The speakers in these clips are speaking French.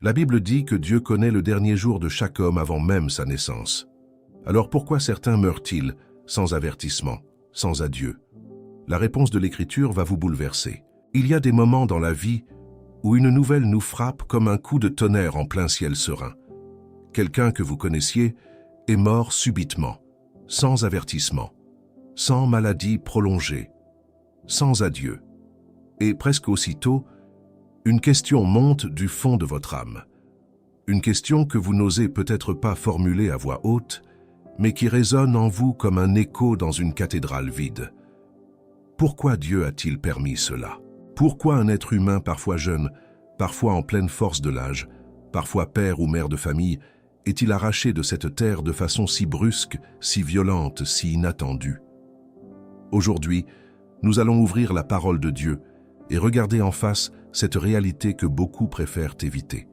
La Bible dit que Dieu connaît le dernier jour de chaque homme avant même sa naissance. Alors pourquoi certains meurent-ils sans avertissement, sans adieu? La réponse de l'Écriture va vous bouleverser. Il y a des moments dans la vie où une nouvelle nous frappe comme un coup de tonnerre en plein ciel serein. Quelqu'un que vous connaissiez est mort subitement, sans avertissement, sans maladie prolongée, sans adieu. Et presque aussitôt, une question monte du fond de votre âme. Une question que vous n'osez peut-être pas formuler à voix haute, mais qui résonne en vous comme un écho dans une cathédrale vide. Pourquoi Dieu a-t-il permis cela? Pourquoi un être humain parfois jeune, parfois en pleine force de l'âge, parfois père ou mère de famille, est-il arraché de cette terre de façon si brusque, si violente, si inattendue? Aujourd'hui, nous allons ouvrir la parole de Dieu et regarder en face cette réalité que beaucoup préfèrent éviter.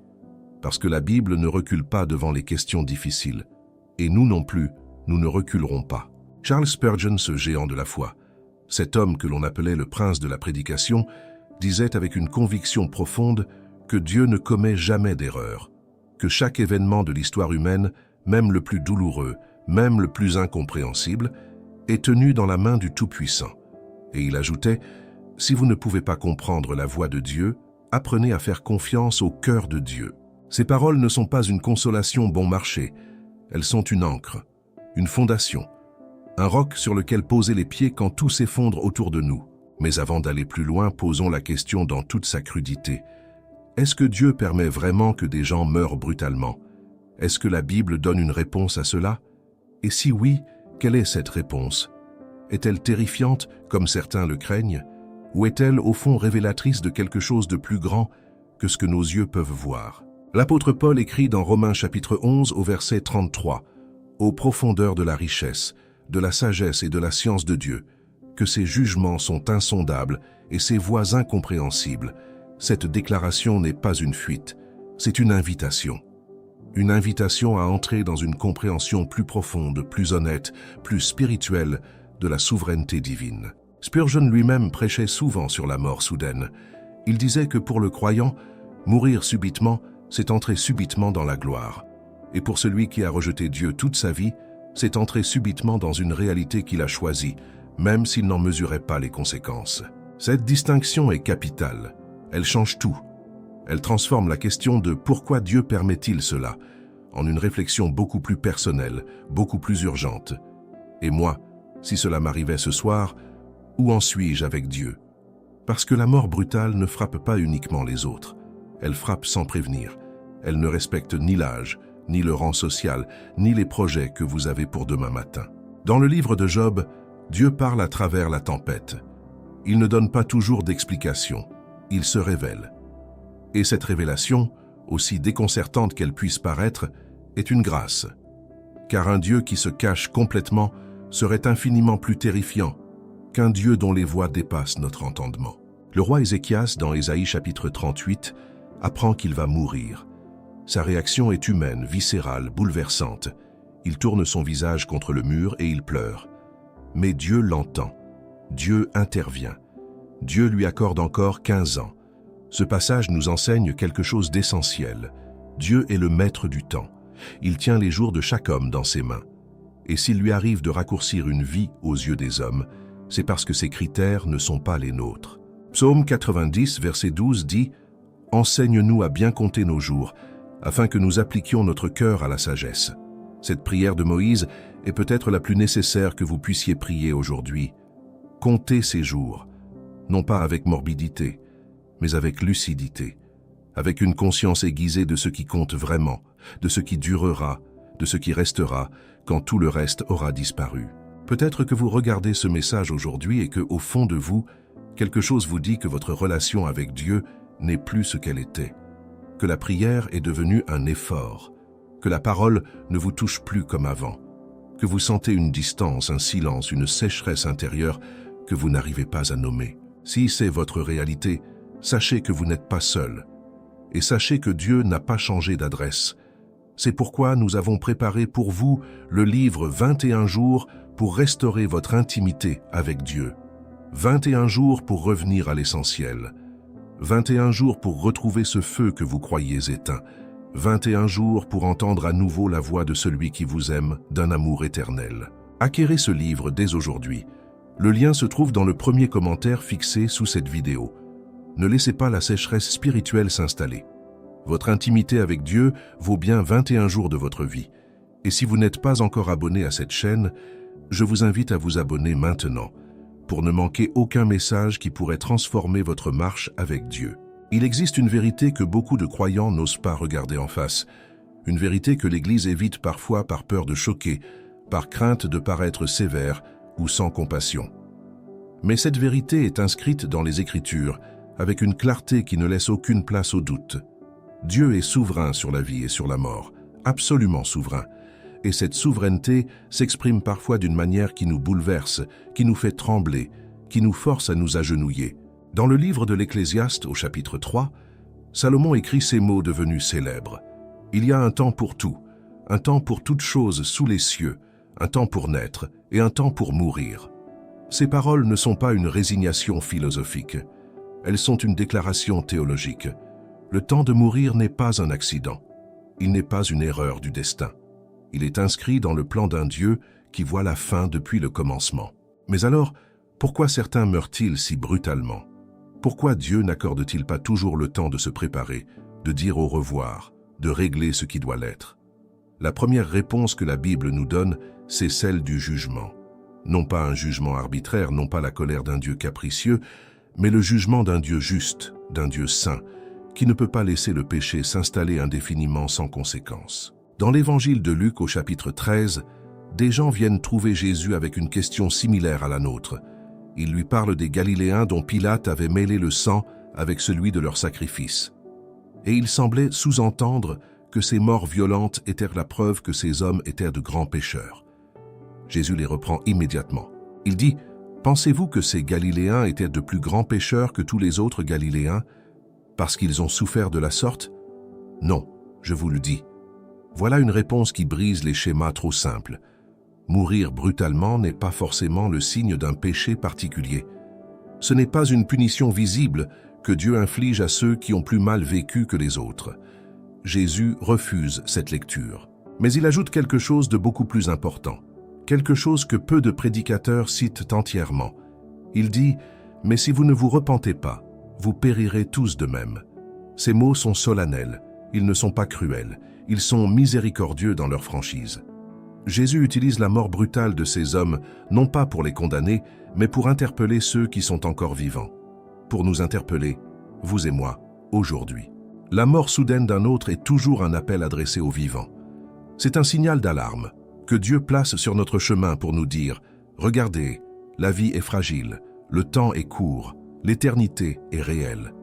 Parce que la Bible ne recule pas devant les questions difficiles. Et nous non plus, nous ne reculerons pas. Charles Spurgeon, ce géant de la foi, cet homme que l'on appelait le prince de la prédication, disait avec une conviction profonde que Dieu ne commet jamais d'erreur, que chaque événement de l'histoire humaine, même le plus douloureux, même le plus incompréhensible, est tenu dans la main du Tout-Puissant. Et il ajoutait, « Si vous ne pouvez pas comprendre la voix de Dieu, apprenez à faire confiance au cœur de Dieu. » Ces paroles ne sont pas une consolation bon marché, elles sont une ancre, une fondation, un roc sur lequel poser les pieds quand tout s'effondre autour de nous. Mais avant d'aller plus loin, posons la question dans toute sa crudité. Est-ce que Dieu permet vraiment que des gens meurent brutalement? Est-ce que la Bible donne une réponse à cela? Et si oui, quelle est cette réponse? Est-elle terrifiante, comme certains le craignent? Ou est-elle au fond révélatrice de quelque chose de plus grand que ce que nos yeux peuvent voir? L'apôtre Paul écrit dans Romains chapitre 11 au verset 33, « Aux profondeurs de la richesse, de la sagesse et de la science de Dieu, que ses jugements sont insondables et ses voies incompréhensibles. » Cette déclaration n'est pas une fuite, c'est une invitation. Une invitation à entrer dans une compréhension plus profonde, plus honnête, plus spirituelle de la souveraineté divine. Spurgeon lui-même prêchait souvent sur la mort soudaine. Il disait que pour le croyant, mourir subitement, c'est entrer subitement dans la gloire. Et pour celui qui a rejeté Dieu toute sa vie, c'est entrer subitement dans une réalité qu'il a choisie, même s'il n'en mesurait pas les conséquences. Cette distinction est capitale. Elle change tout. Elle transforme la question de pourquoi Dieu permet-il cela en une réflexion beaucoup plus personnelle, beaucoup plus urgente. Et moi, si cela m'arrivait ce soir, où en suis-je avec Dieu? Parce que la mort brutale ne frappe pas uniquement les autres. Elle frappe sans prévenir. Elle ne respecte ni l'âge, ni le rang social, ni les projets que vous avez pour demain matin. Dans le livre de Job, Dieu parle à travers la tempête. Il ne donne pas toujours d'explication. Il se révèle. Et cette révélation, aussi déconcertante qu'elle puisse paraître, est une grâce. Car un Dieu qui se cache complètement serait infiniment plus terrifiant qu'un Dieu dont les voies dépassent notre entendement. Le roi Ézéchias, dans Ésaïe chapitre 38, apprend qu'il va mourir. Sa réaction est humaine, viscérale, bouleversante. Il tourne son visage contre le mur et il pleure. Mais Dieu l'entend. Dieu intervient. Dieu lui accorde encore 15 ans. Ce passage nous enseigne quelque chose d'essentiel. Dieu est le maître du temps. Il tient les jours de chaque homme dans ses mains. Et s'il lui arrive de raccourcir une vie aux yeux des hommes, c'est parce que ses critères ne sont pas les nôtres. Psaume 90, verset 12 dit « Enseigne-nous à bien compter nos jours, afin que nous appliquions notre cœur à la sagesse. » Cette prière de Moïse est peut-être la plus nécessaire que vous puissiez prier aujourd'hui. Comptez ces jours, non pas avec morbidité, mais avec lucidité, avec une conscience aiguisée de ce qui compte vraiment, de ce qui durera, de ce qui restera, quand tout le reste aura disparu. Peut-être que vous regardez ce message aujourd'hui et que, au fond de vous, quelque chose vous dit que votre relation avec Dieu n'est plus ce qu'elle était, que la prière est devenue un effort, que la parole ne vous touche plus comme avant, que vous sentez une distance, un silence, une sécheresse intérieure que vous n'arrivez pas à nommer. Si c'est votre réalité, sachez que vous n'êtes pas seul. Et sachez que Dieu n'a pas changé d'adresse. C'est pourquoi nous avons préparé pour vous le livre 21 jours pour restaurer votre intimité avec Dieu. 21 jours pour revenir à l'essentiel. 21 jours pour retrouver ce feu que vous croyez éteint. 21 jours pour entendre à nouveau la voix de celui qui vous aime d'un amour éternel. Acquérez ce livre dès aujourd'hui. Le lien se trouve dans le premier commentaire fixé sous cette vidéo. Ne laissez pas la sécheresse spirituelle s'installer. Votre intimité avec Dieu vaut bien 21 jours de votre vie. Et si vous n'êtes pas encore abonné à cette chaîne, je vous invite à vous abonner maintenant, pour ne manquer aucun message qui pourrait transformer votre marche avec Dieu. Il existe une vérité que beaucoup de croyants n'osent pas regarder en face, une vérité que l'Église évite parfois par peur de choquer, par crainte de paraître sévère ou sans compassion. Mais cette vérité est inscrite dans les Écritures, avec une clarté qui ne laisse aucune place au doute. Dieu est souverain sur la vie et sur la mort, absolument souverain. Et cette souveraineté s'exprime parfois d'une manière qui nous bouleverse, qui nous fait trembler, qui nous force à nous agenouiller. Dans le livre de l'Ecclésiaste, au chapitre 3, Salomon écrit ces mots devenus célèbres. « Il y a un temps pour tout, un temps pour toute chose sous les cieux, un temps pour naître et un temps pour mourir. » Ces paroles ne sont pas une résignation philosophique, elles sont une déclaration théologique. Le temps de mourir n'est pas un accident, il n'est pas une erreur du destin. Il est inscrit dans le plan d'un Dieu qui voit la fin depuis le commencement. Mais alors, pourquoi certains meurent-ils si brutalement? Pourquoi Dieu n'accorde-t-il pas toujours le temps de se préparer, de dire au revoir, de régler ce qui doit l'être? La première réponse que la Bible nous donne, c'est celle du jugement. Non pas un jugement arbitraire, non pas la colère d'un Dieu capricieux, mais le jugement d'un Dieu juste, d'un Dieu saint, qui ne peut pas laisser le péché s'installer indéfiniment sans conséquence. Dans l'évangile de Luc au chapitre 13, des gens viennent trouver Jésus avec une question similaire à la nôtre. Ils lui parlent des Galiléens dont Pilate avait mêlé le sang avec celui de leur sacrifice. Et il semblait sous-entendre que ces morts violentes étaient la preuve que ces hommes étaient de grands pécheurs. Jésus les reprend immédiatement. Il dit « Pensez-vous que ces Galiléens étaient de plus grands pécheurs que tous les autres Galiléens parce qu'ils ont souffert de la sorte? Non, je vous le dis. » Voilà une réponse qui brise les schémas trop simples. Mourir brutalement n'est pas forcément le signe d'un péché particulier. Ce n'est pas une punition visible que Dieu inflige à ceux qui ont plus mal vécu que les autres. Jésus refuse cette lecture. Mais il ajoute quelque chose de beaucoup plus important, quelque chose que peu de prédicateurs citent entièrement. Il dit « Mais si vous ne vous repentez pas, vous périrez tous de même. » Ces mots sont solennels, ils ne sont pas cruels, ils sont miséricordieux dans leur franchise. Jésus utilise la mort brutale de ces hommes, non pas pour les condamner, mais pour interpeller ceux qui sont encore vivants. Pour nous interpeller, vous et moi, aujourd'hui. La mort soudaine d'un autre est toujours un appel adressé aux vivants. C'est un signal d'alarme que Dieu place sur notre chemin pour nous dire « Regardez, la vie est fragile, le temps est court, l'éternité est réelle.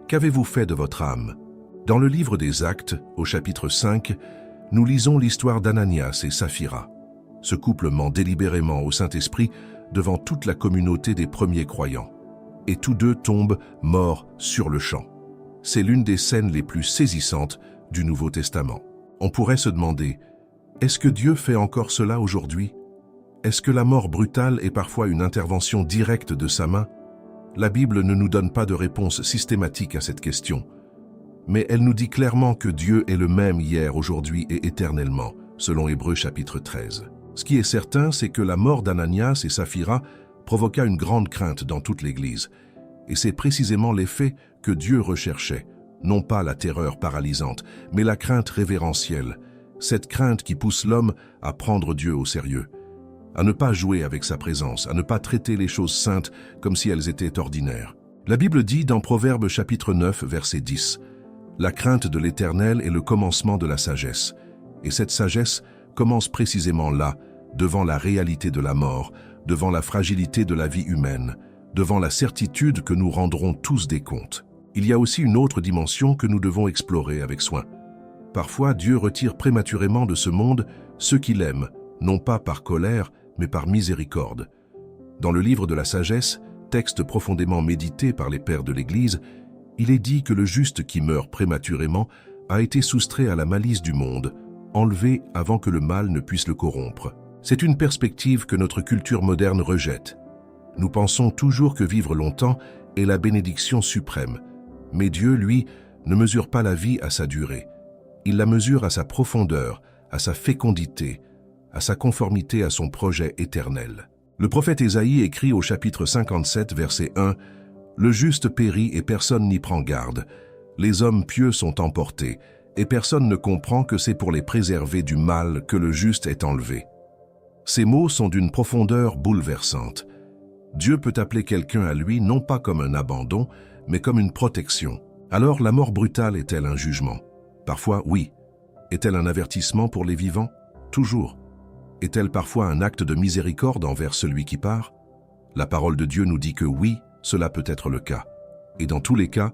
Qu'avez-vous fait de votre âme ?» Dans le livre des Actes, au chapitre 5, nous lisons l'histoire d'Ananias et Saphira. Ce couple ment délibérément au Saint-Esprit devant toute la communauté des premiers croyants. Et tous deux tombent morts sur le champ. C'est l'une des scènes les plus saisissantes du Nouveau Testament. On pourrait se demander, est-ce que Dieu fait encore cela aujourd'hui? Est-ce que la mort brutale est parfois une intervention directe de sa main? La Bible ne nous donne pas de réponse systématique à cette question. Mais elle nous dit clairement que Dieu est le même hier, aujourd'hui et éternellement, selon Hébreux chapitre 13. Ce qui est certain, c'est que la mort d'Ananias et Saphira provoqua une grande crainte dans toute l'Église. Et c'est précisément l'effet que Dieu recherchait, non pas la terreur paralysante, mais la crainte révérentielle, cette crainte qui pousse l'homme à prendre Dieu au sérieux, à ne pas jouer avec sa présence, à ne pas traiter les choses saintes comme si elles étaient ordinaires. La Bible dit dans Proverbes chapitre 9, verset 10, « La crainte de l'Éternel est le commencement de la sagesse. » Et cette sagesse commence précisément là, devant la réalité de la mort, devant la fragilité de la vie humaine, devant la certitude que nous rendrons tous des comptes. Il y a aussi une autre dimension que nous devons explorer avec soin. Parfois, Dieu retire prématurément de ce monde ceux qu'il aime, non pas par colère, mais par miséricorde. Dans le livre de la sagesse, texte profondément médité par les pères de l'Église, il est dit que le juste qui meurt prématurément a été soustrait à la malice du monde, enlevé avant que le mal ne puisse le corrompre. C'est une perspective que notre culture moderne rejette. Nous pensons toujours que vivre longtemps est la bénédiction suprême, Mais Dieu, lui, ne mesure pas la vie à sa durée. Il la mesure à sa profondeur, à sa fécondité, à sa conformité à son projet éternel. Le prophète Ésaïe écrit au chapitre 57, verset 1, « Le juste périt et personne n'y prend garde. Les hommes pieux sont emportés, et personne ne comprend que c'est pour les préserver du mal que le juste est enlevé. » Ces mots sont d'une profondeur bouleversante. Dieu peut appeler quelqu'un à lui non pas comme un abandon, mais comme une protection. Alors la mort brutale est-elle un jugement? Parfois, oui. Est-elle un avertissement pour les vivants? Toujours. Est-elle parfois un acte de miséricorde envers celui qui part? La parole de Dieu nous dit que oui, cela peut être le cas. Et dans tous les cas,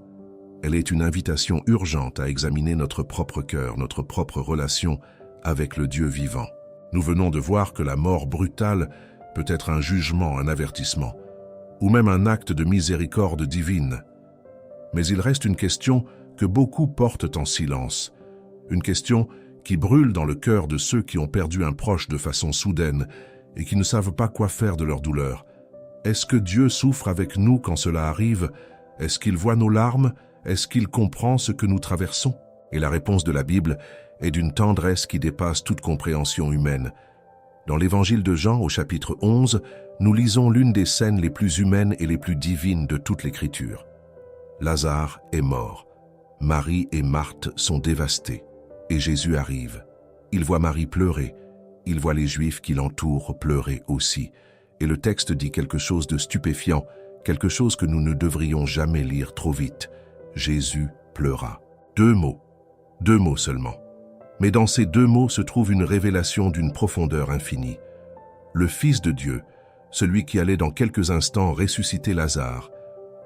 elle est une invitation urgente à examiner notre propre cœur, notre propre relation avec le Dieu vivant. Nous venons de voir que la mort brutale peut être un jugement, un avertissement, ou même un acte de miséricorde divine. Mais il reste une question que beaucoup portent en silence, une question qui brûle dans le cœur de ceux qui ont perdu un proche de façon soudaine et qui ne savent pas quoi faire de leur douleur. Est-ce que Dieu souffre avec nous quand cela arrive? Est-ce qu'il voit nos larmes? Est-ce qu'il comprend ce que nous traversons? Et la réponse de la Bible est d'une tendresse qui dépasse toute compréhension humaine. Dans l'évangile de Jean, au chapitre 11, nous lisons l'une des scènes les plus humaines et les plus divines de toute l'Écriture. Lazare est mort. Marie et Marthe sont dévastées. Et Jésus arrive. Il voit Marie pleurer. Il voit les Juifs qui l'entourent pleurer aussi. Et le texte dit quelque chose de stupéfiant, quelque chose que nous ne devrions jamais lire trop vite. Jésus pleura. Deux mots seulement. Mais dans ces deux mots se trouve une révélation d'une profondeur infinie. Le Fils de Dieu, celui qui allait dans quelques instants ressusciter Lazare,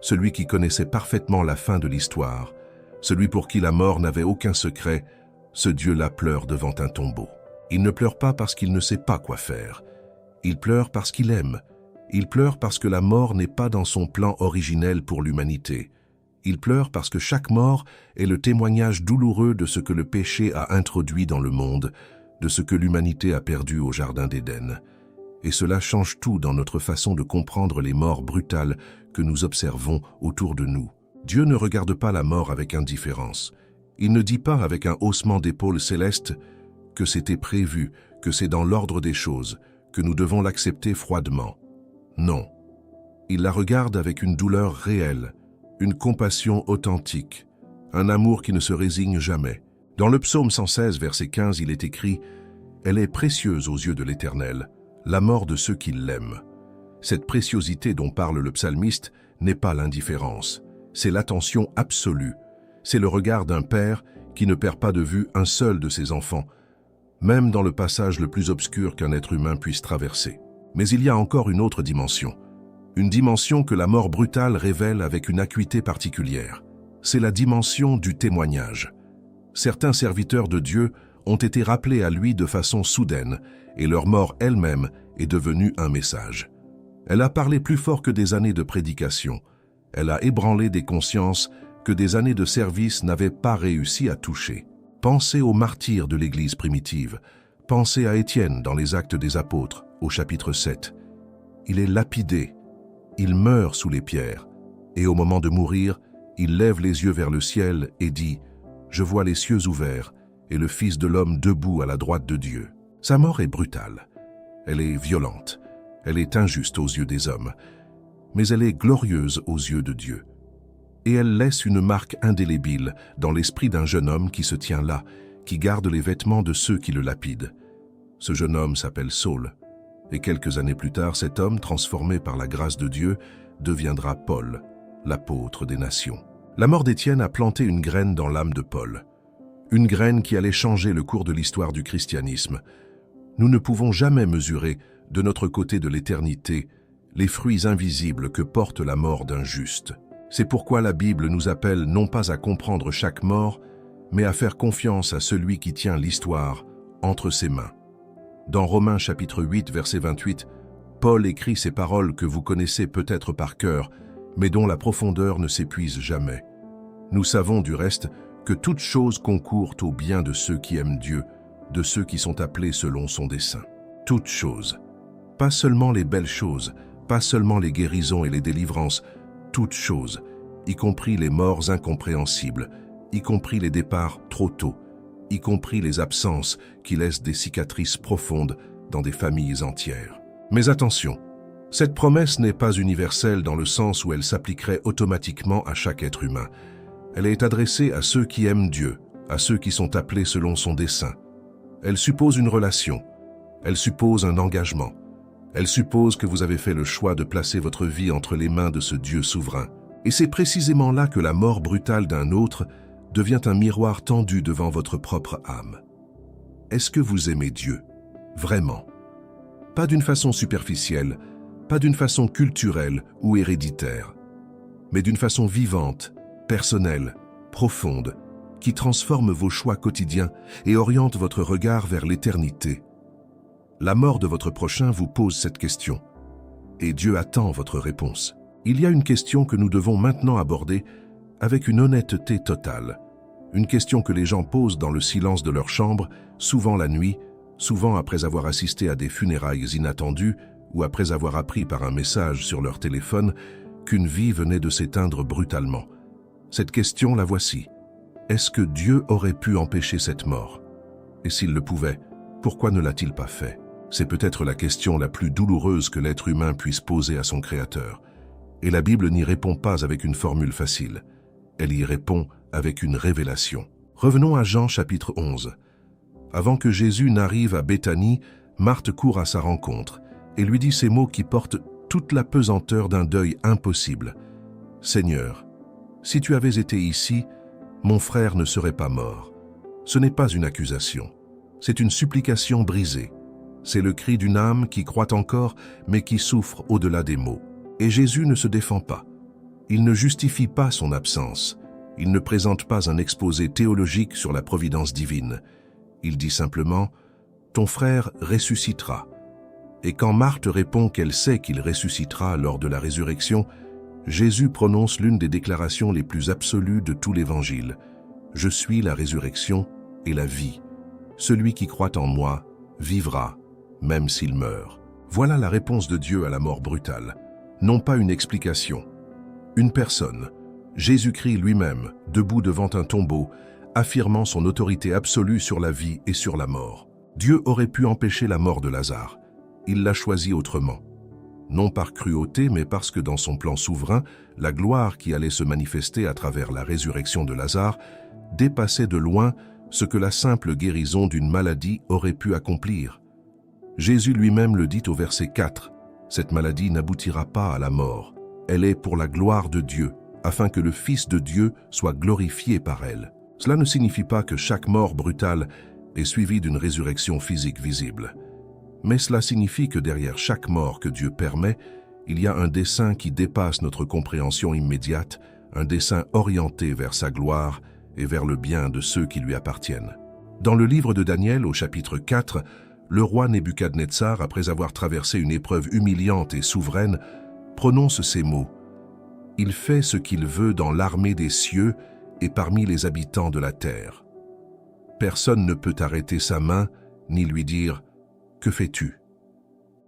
celui qui connaissait parfaitement la fin de l'histoire, celui pour qui la mort n'avait aucun secret, ce Dieu-là pleure devant un tombeau. Il ne pleure pas parce qu'il ne sait pas quoi faire. Il pleure parce qu'il aime. Il pleure parce que la mort n'est pas dans son plan originel pour l'humanité. Il pleure parce que chaque mort est le témoignage douloureux de ce que le péché a introduit dans le monde, de ce que l'humanité a perdu au Jardin d'Éden. Et cela change tout dans notre façon de comprendre les morts brutales que nous observons autour de nous. Dieu ne regarde pas la mort avec indifférence. Il ne dit pas avec un haussement d'épaules céleste que c'était prévu, que c'est dans l'ordre des choses, que nous devons l'accepter froidement. Non. Il la regarde avec une douleur réelle, une compassion authentique, un amour qui ne se résigne jamais. Dans le psaume 116, verset 15, il est écrit « Elle est précieuse aux yeux de l'Éternel, la mort de ceux qui l'aiment. » Cette préciosité dont parle le psalmiste n'est pas l'indifférence, c'est l'attention absolue. C'est le regard d'un père qui ne perd pas de vue un seul de ses enfants, même dans le passage le plus obscur qu'un être humain puisse traverser. Mais il y a encore une autre dimension. Une dimension que la mort brutale révèle avec une acuité particulière. C'est la dimension du témoignage. Certains serviteurs de Dieu ont été rappelés à lui de façon soudaine, et leur mort elle-même est devenue un message. Elle a parlé plus fort que des années de prédication. Elle a ébranlé des consciences que des années de service n'avaient pas réussi à toucher. Pensez aux martyrs de l'Église primitive. Pensez à Étienne dans les Actes des Apôtres, au chapitre 7. Il est lapidé. Il meurt sous les pierres, et au moment de mourir, il lève les yeux vers le ciel et dit « Je vois les cieux ouverts et le Fils de l'homme debout à la droite de Dieu. » Sa mort est brutale, elle est violente, elle est injuste aux yeux des hommes, mais elle est glorieuse aux yeux de Dieu. Et elle laisse une marque indélébile dans l'esprit d'un jeune homme qui se tient là, qui garde les vêtements de ceux qui le lapident. Ce jeune homme s'appelle Saul. Et quelques années plus tard, cet homme, transformé par la grâce de Dieu, deviendra Paul, l'apôtre des nations. La mort d'Étienne a planté une graine dans l'âme de Paul, une graine qui allait changer le cours de l'histoire du christianisme. Nous ne pouvons jamais mesurer, de notre côté de l'éternité, les fruits invisibles que porte la mort d'un juste. C'est pourquoi la Bible nous appelle non pas à comprendre chaque mort, mais à faire confiance à celui qui tient l'histoire entre ses mains. Dans Romains chapitre 8, verset 28, Paul écrit ces paroles que vous connaissez peut-être par cœur, mais dont la profondeur ne s'épuise jamais. Nous savons du reste que toutes choses concourent au bien de ceux qui aiment Dieu, de ceux qui sont appelés selon son dessein. Toutes choses. Pas seulement les belles choses, pas seulement les guérisons et les délivrances, toutes choses. y compris les morts incompréhensibles, y compris les départs trop tôt, y compris les absences qui laissent des cicatrices profondes dans des familles entières. Mais attention, cette promesse n'est pas universelle dans le sens où elle s'appliquerait automatiquement à chaque être humain. Elle est adressée à ceux qui aiment Dieu, à ceux qui sont appelés selon son dessein. Elle suppose une relation, elle suppose un engagement, elle suppose que vous avez fait le choix de placer votre vie entre les mains de ce Dieu souverain. Et c'est précisément là que la mort brutale d'un autre devient un miroir tendu devant votre propre âme. Est-ce que vous aimez Dieu? Vraiment? Pas d'une façon superficielle, pas d'une façon culturelle ou héréditaire, mais d'une façon vivante, personnelle, profonde, qui transforme vos choix quotidiens et oriente votre regard vers l'éternité. La mort de votre prochain vous pose cette question, et Dieu attend votre réponse. Il y a une question que nous devons maintenant aborder avec une honnêteté totale. Une question que les gens posent dans le silence de leur chambre, souvent la nuit, souvent après avoir assisté à des funérailles inattendues ou après avoir appris par un message sur leur téléphone qu'une vie venait de s'éteindre brutalement. Cette question, la voici. Est-ce que Dieu aurait pu empêcher cette mort? Et s'il le pouvait, pourquoi ne l'a-t-il pas fait? C'est peut-être la question la plus douloureuse que l'être humain puisse poser à son Créateur. Et la Bible n'y répond pas avec une formule facile. Elle y répond avec une révélation. Revenons à Jean chapitre 11. Avant que Jésus n'arrive à Béthanie, Marthe court à sa rencontre et lui dit ces mots qui portent toute la pesanteur d'un deuil impossible. « Seigneur, si tu avais été ici, mon frère ne serait pas mort. » Ce n'est pas une accusation, c'est une supplication brisée. C'est le cri d'une âme qui croit encore, mais qui souffre au-delà des mots. Et Jésus ne se défend pas. Il ne justifie pas son absence. Il ne présente pas un exposé théologique sur la providence divine. Il dit simplement « Ton frère ressuscitera ». Et quand Marthe répond qu'elle sait qu'il ressuscitera lors de la résurrection, Jésus prononce l'une des déclarations les plus absolues de tout l'Évangile. « Je suis la résurrection et la vie. Celui qui croit en moi vivra, même s'il meurt. » Voilà la réponse de Dieu à la mort brutale. Non pas une explication. Une personne, Jésus-Christ lui-même, debout devant un tombeau, affirmant son autorité absolue sur la vie et sur la mort. Dieu aurait pu empêcher la mort de Lazare. Il l'a choisi autrement. Non par cruauté, mais parce que dans son plan souverain, la gloire qui allait se manifester à travers la résurrection de Lazare dépassait de loin ce que la simple guérison d'une maladie aurait pu accomplir. Jésus lui-même le dit au verset 4. Cette maladie n'aboutira pas à la mort. Elle est pour la gloire de Dieu, afin que le Fils de Dieu soit glorifié par elle. Cela ne signifie pas que chaque mort brutale est suivie d'une résurrection physique visible. Mais cela signifie que derrière chaque mort que Dieu permet, il y a un dessein qui dépasse notre compréhension immédiate, un dessein orienté vers sa gloire et vers le bien de ceux qui lui appartiennent. Dans le livre de Daniel, au chapitre 4, le roi Nebuchadnezzar, après avoir traversé une épreuve humiliante et souveraine, prononce ces mots. « Il fait ce qu'il veut dans l'armée des cieux et parmi les habitants de la terre. Personne ne peut arrêter sa main ni lui dire « Que fais-tu »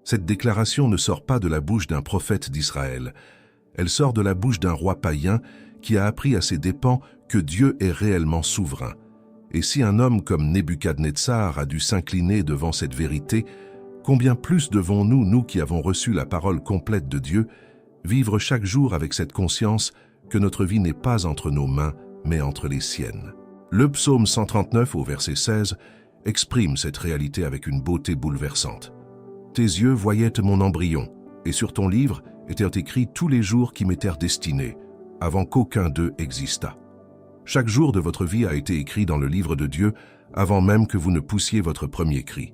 Cette déclaration ne sort pas de la bouche d'un prophète d'Israël. Elle sort de la bouche d'un roi païen qui a appris à ses dépens que Dieu est réellement souverain. Et si un homme comme Nebuchadnezzar a dû s'incliner devant cette vérité, combien plus devons-nous, nous qui avons reçu la parole complète de Dieu, vivre chaque jour avec cette conscience que notre vie n'est pas entre nos mains, mais entre les siennes. Le psaume 139 au verset 16 exprime cette réalité avec une beauté bouleversante. « Tes yeux voyaient mon embryon, et sur ton livre étaient écrits tous les jours qui m'étaient destinés, avant qu'aucun d'eux existât. » Chaque jour de votre vie a été écrit dans le livre de Dieu avant même que vous ne poussiez votre premier cri.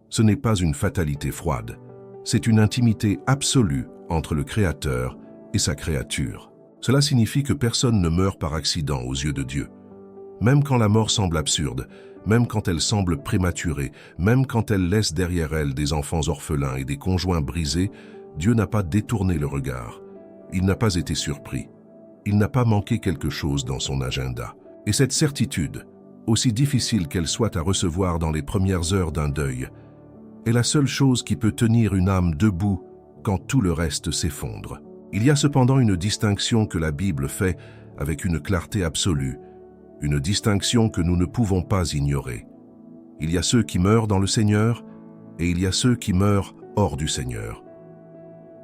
Ce n'est pas une fatalité froide, c'est une intimité absolue entre le Créateur et sa créature. Cela signifie que personne ne meurt par accident aux yeux de Dieu. Même quand la mort semble absurde, même quand elle semble prématurée, même quand elle laisse derrière elle des enfants orphelins et des conjoints brisés, Dieu n'a pas détourné le regard. Il n'a pas été surpris. Il n'a pas manqué quelque chose dans son agenda. Et cette certitude, aussi difficile qu'elle soit à recevoir dans les premières heures d'un deuil, est la seule chose qui peut tenir une âme debout quand tout le reste s'effondre. Il y a cependant une distinction que la Bible fait avec une clarté absolue, une distinction que nous ne pouvons pas ignorer. Il y a ceux qui meurent dans le Seigneur et il y a ceux qui meurent hors du Seigneur.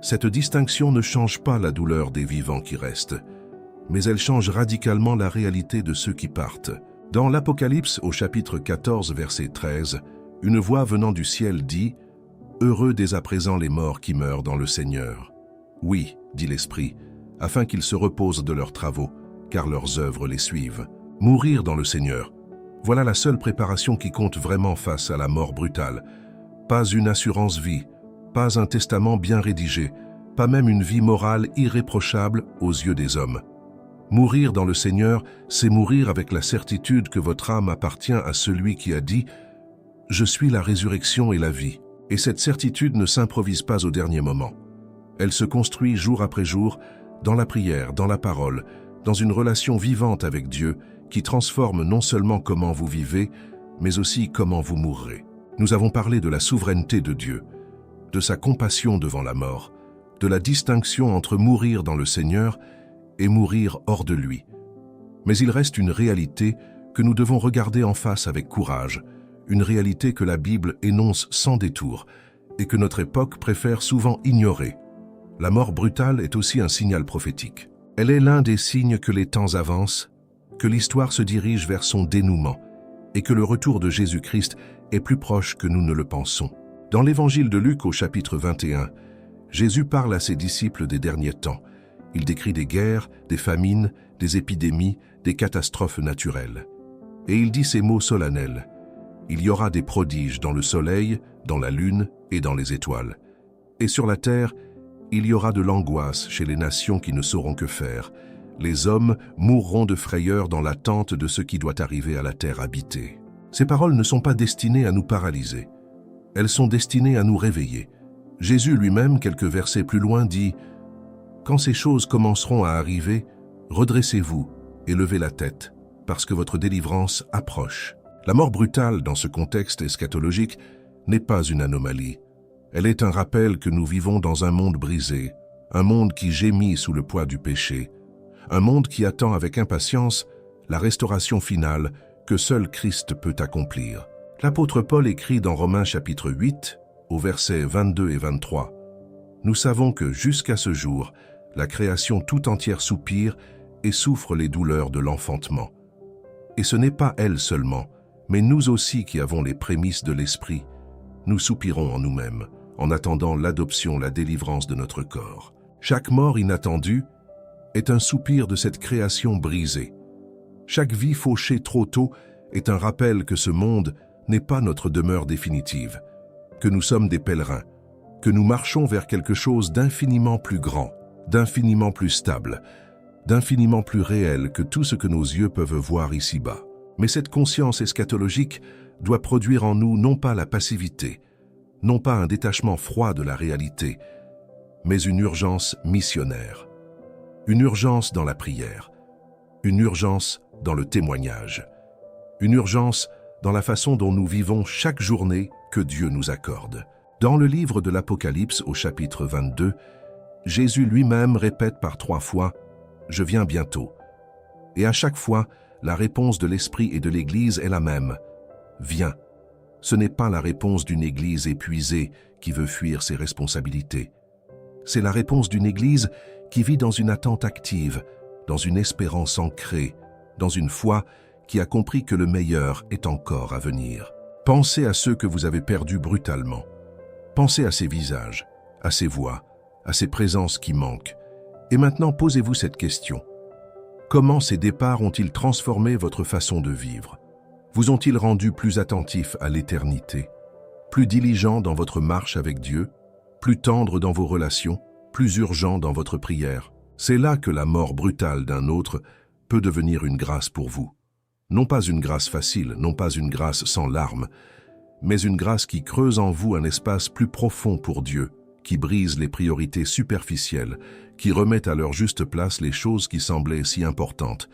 Cette distinction ne change pas la douleur des vivants qui restent, mais elle change radicalement la réalité de ceux qui partent. Dans l'Apocalypse, au chapitre 14, verset 13, une voix venant du ciel dit « Heureux dès à présent les morts qui meurent dans le Seigneur. » Oui, dit l'Esprit, afin qu'ils se reposent de leurs travaux, car leurs œuvres les suivent. Mourir dans le Seigneur, voilà la seule préparation qui compte vraiment face à la mort brutale. Pas une assurance-vie, pas un testament bien rédigé, pas même une vie morale irréprochable aux yeux des hommes. Mourir dans le Seigneur, c'est mourir avec la certitude que votre âme appartient à celui qui a dit « Je suis la résurrection et la vie ». Et cette certitude ne s'improvise pas au dernier moment. Elle se construit jour après jour, dans la prière, dans la parole, dans une relation vivante avec Dieu qui transforme non seulement comment vous vivez, mais aussi comment vous mourrez. Nous avons parlé de la souveraineté de Dieu, de sa compassion devant la mort, de la distinction entre mourir dans le Seigneur et mourir hors de lui. Mais il reste une réalité que nous devons regarder en face avec courage, une réalité que la Bible énonce sans détour et que notre époque préfère souvent ignorer. La mort brutale est aussi un signal prophétique. Elle est l'un des signes que les temps avancent, que l'histoire se dirige vers son dénouement et que le retour de Jésus-Christ est plus proche que nous ne le pensons. Dans l'évangile de Luc au chapitre 21, Jésus parle à ses disciples des derniers temps. Il décrit des guerres, des famines, des épidémies, des catastrophes naturelles. Et il dit ces mots solennels. Il y aura des prodiges dans le soleil, dans la lune et dans les étoiles. Et sur la terre, il y aura de l'angoisse chez les nations qui ne sauront que faire. Les hommes mourront de frayeur dans l'attente de ce qui doit arriver à la terre habitée. Ces paroles ne sont pas destinées à nous paralyser. Elles sont destinées à nous réveiller. Jésus lui-même, quelques versets plus loin, dit « Quand ces choses commenceront à arriver, redressez-vous et levez la tête, parce que votre délivrance approche. » La mort brutale, dans ce contexte eschatologique, n'est pas une anomalie. Elle est un rappel que nous vivons dans un monde brisé, un monde qui gémit sous le poids du péché, un monde qui attend avec impatience la restauration finale que seul Christ peut accomplir. L'apôtre Paul écrit dans Romains chapitre 8, au versets 22 et 23, « Nous savons que jusqu'à ce jour, la création tout entière soupire et souffre les douleurs de l'enfantement. Et ce n'est pas elle seulement, mais nous aussi qui avons les prémices de l'Esprit, nous soupirons en nous-mêmes, en attendant l'adoption, la délivrance de notre corps. Chaque mort inattendue est un soupir de cette création brisée. Chaque vie fauchée trop tôt est un rappel que ce monde n'est pas notre demeure définitive, que nous sommes des pèlerins, que nous marchons vers quelque chose d'infiniment plus grand, d'infiniment plus stable, d'infiniment plus réel que tout ce que nos yeux peuvent voir ici-bas. Mais cette conscience eschatologique doit produire en nous non pas la passivité, non pas un détachement froid de la réalité, mais une urgence missionnaire, une urgence dans la prière, une urgence dans le témoignage, une urgence dans la façon dont nous vivons chaque journée que Dieu nous accorde. Dans le livre de l'Apocalypse au chapitre 22, Jésus lui-même répète par 3 fois « Je viens bientôt ». Et à chaque fois, la réponse de l'Esprit et de l'Église est la même « Viens ». Ce n'est pas la réponse d'une Église épuisée qui veut fuir ses responsabilités. C'est la réponse d'une Église qui vit dans une attente active, dans une espérance ancrée, dans une foi qui a compris que le meilleur est encore à venir. Pensez à ceux que vous avez perdus brutalement. Pensez à ces visages, à ces voix, à ces présences qui manquent. Et maintenant, posez-vous cette question. Comment ces départs ont-ils transformé votre façon de vivre? Vous ont-ils rendu plus attentif à l'éternité, plus diligent dans votre marche avec Dieu, plus tendre dans vos relations, plus urgent dans votre prière? C'est là que la mort brutale d'un autre peut devenir une grâce pour vous. Non pas une grâce facile, non pas une grâce sans larmes, mais une grâce qui creuse en vous un espace plus profond pour Dieu, qui brise les priorités superficielles, qui remet à leur juste place les choses qui semblaient si importantes,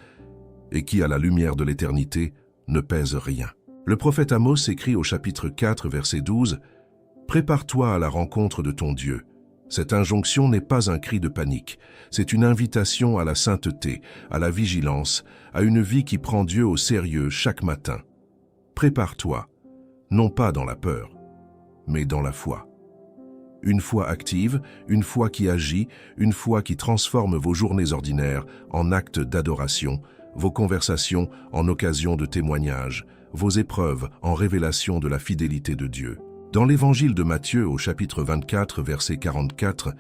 et qui, à la lumière de l'éternité, ne pèsent rien. Le prophète Amos écrit au chapitre 4, verset 12, « Prépare-toi à la rencontre de ton Dieu, Cette injonction n'est pas un cri de panique, c'est une invitation à la sainteté, à la vigilance, à une vie qui prend Dieu au sérieux chaque matin. Prépare-toi, non pas dans la peur, mais dans la foi. Une foi active, une foi qui agit, une foi qui transforme vos journées ordinaires en actes d'adoration, vos conversations en occasion de témoignage, vos épreuves en révélation de la fidélité de Dieu. Dans l'évangile de Matthieu au chapitre 24, verset 44,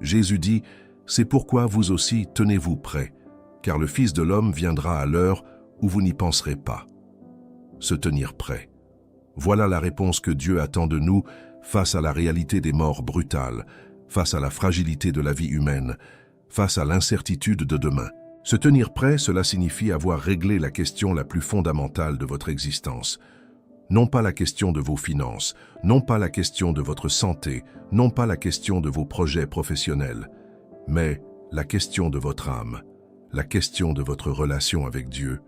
Jésus dit « C'est pourquoi vous aussi tenez-vous prêts, car le Fils de l'homme viendra à l'heure où vous n'y penserez pas. » Se tenir prêt. Voilà la réponse que Dieu attend de nous face à la réalité des morts brutales, face à la fragilité de la vie humaine, face à l'incertitude de demain. Se tenir prêt, cela signifie avoir réglé la question la plus fondamentale de votre existence. Non pas la question de vos finances, non pas la question de votre santé, non pas la question de vos projets professionnels, mais la question de votre âme, la question de votre relation avec Dieu,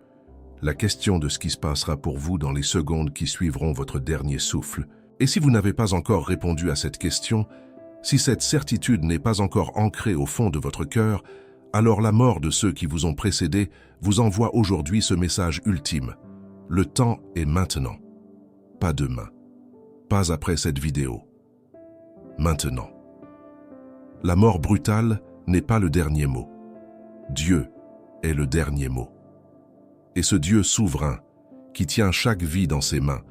la question de ce qui se passera pour vous dans les secondes qui suivront votre dernier souffle. Et si vous n'avez pas encore répondu à cette question, si cette certitude n'est pas encore ancrée au fond de votre cœur, alors la mort de ceux qui vous ont précédé vous envoie aujourd'hui ce message ultime. Le temps est maintenant. Pas demain. Pas après cette vidéo. Maintenant. La mort brutale n'est pas le dernier mot. Dieu est le dernier mot. Et ce Dieu souverain, qui tient chaque vie dans ses mains,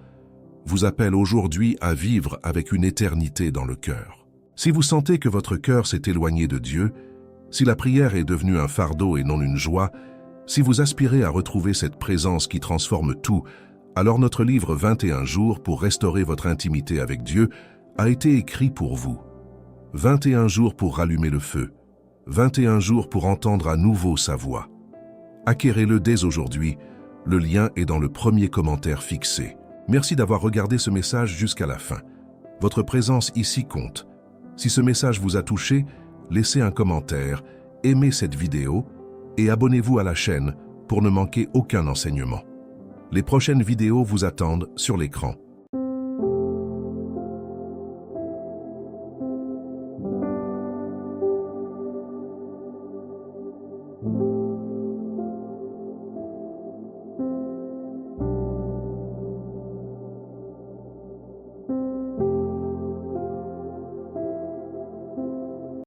vous appelle aujourd'hui à vivre avec une éternité dans le cœur. Si vous sentez que votre cœur s'est éloigné de Dieu, si la prière est devenue un fardeau et non une joie, si vous aspirez à retrouver cette présence qui transforme tout, alors notre livre 21 jours pour restaurer votre intimité avec Dieu a été écrit pour vous. 21 jours pour rallumer le feu. 21 jours pour entendre à nouveau sa voix. Acquérez-le dès aujourd'hui. Le lien est dans le premier commentaire fixé. Merci d'avoir regardé ce message jusqu'à la fin. Votre présence ici compte. Si ce message vous a touché, laissez un commentaire, aimez cette vidéo et abonnez-vous à la chaîne pour ne manquer aucun enseignement. Les prochaines vidéos vous attendent sur l'écran.